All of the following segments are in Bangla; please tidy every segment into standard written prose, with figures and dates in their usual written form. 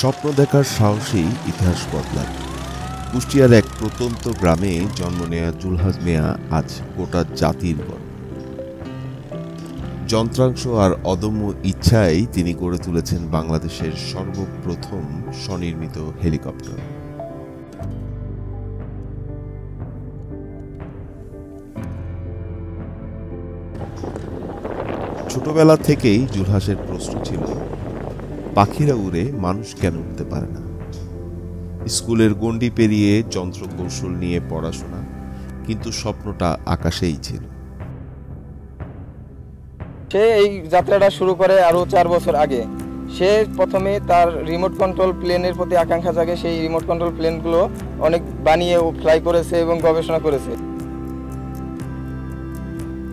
স্বপ্ন দেখার সাহসেই ইতিহাস বদলায়। কুষ্টিয়ার এক প্রত্যন্ত গ্রামে জন্ম নেয়া জুলহাস মিয়া আজ গোটা জাতির গর্ব। যন্ত্রাংশ আর অদম্য ইচ্ছায় তিনি গড়ে তুলেছেন বাংলাদেশের সর্বপ্রথম স্বনির্মিত হেলিকপ্টার। ছোটবেলা থেকেই জুলহাসের প্রশ্ন ছিল, পাখিরা উড়ে মানুষ কেন উঠতে পারে না। স্কুলের গণ্ডি পেরিয়ে যন্ত্রকৌশল নিয়ে পড়াশোনা, কিন্তু স্বপ্নটা আকাশেই ছিল। সে এই যাত্রাটা শুরু করে আরো 4 বছর আগে। সে প্রথমে তার রিমোট কন্ট্রোল প্লেনের প্রতি আকাঙ্ক্ষা জাগে। সেই রিমোট কন্ট্রোল প্লেনগুলো অনেক বানিয়ে ও ফ্লাই করেছে এবং গবেষণা করেছে।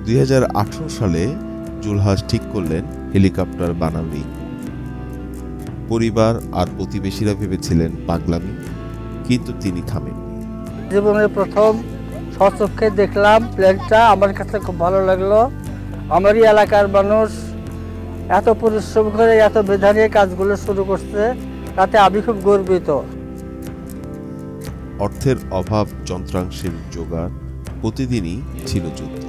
2018 সালে জুলহাস ঠিক করলেন হেলিকপ্টার বানাবেই। পরিবার আর প্রতিবেশীরা ভেবেছিলেন পাগলামি, কিন্তু তিনি থামেননি। জীবনের প্রথম স্বচক্ষে দেখলাম প্লেনটা, আমার কাছে খুব ভালো লাগলো। আমারই এলাকার মানুষ এত পরিশ্রম করে এত মেধা নিয়ে কাজগুলো শুরু করছে, তাতে আমি খুব গর্বিত। অর্থের অভাব, যন্ত্রাংশের জোগাড়, প্রতিদিনই ছিল যুদ্ধ।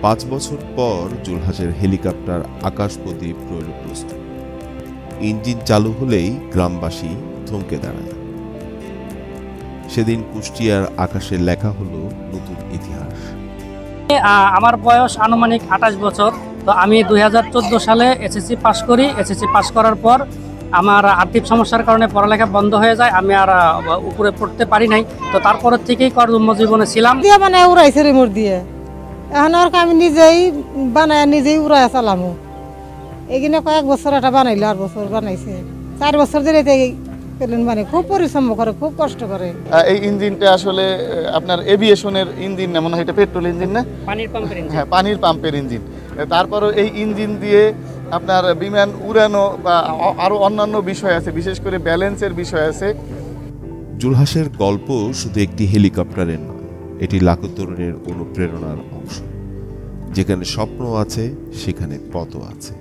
5 বছর পর জুলহাসের হেলিকপ্টার আকাশপথে প্রয়োগ প্রস্তুত। ইঞ্জিন চালু হলেই গ্রামবাসী থমকে দাঁড়ায়। সেদিন কুষ্টিয়ার আকাশে লেখা হলো নতুন ইতিহাস। আমার বয়স আনুমানিক 28 বছর। তো আমি 2014 সালে এসএসসি পাস করি। এসএসসি পাস করার পর আমার আর্থিক সমস্যার কারণে পড়ালেখা বন্ধ হয়ে যায়। আমি আর উপরে পড়তে পারি নাই। তো তারপরের থেকেই কর্মজীবনে ছিলাম। মানে উড়াইছে রিমোট দিয়ে, এখন আর আমি নিজেই বানায় নিজেই উড়াই চালামো। এইখানে কয়েক বছর এটা বানাইলো, 8 বছর বানাইছে। 4 বছর ধরে প্লেন মানে খুব পরিশ্রম করে, খুব কষ্ট করে। এই ইঞ্জিনটা আসলে আপনার এভিয়েশনের ইঞ্জিন না, মনে হয় এটা পেট্রোল ইঞ্জিন না, পানির পাম্পের ইঞ্জিন। হ্যাঁ, পানির পাম্পের ইঞ্জিন। তারপরও এই ইঞ্জিন দিয়ে আপনার বিমান উড়ানো বা আরো অন্যান্য বিষয় আছে, বিশেষ করে ব্যালেন্সের বিষয় আছে। জুলহাসের গল্প শুধু একটি হেলিকপ্টারের নয়, এটি লাখো তরুণের অনুপ্রেরণার অংশ। যেখানে স্বপ্ন আছে, সেখানে পথও আছে।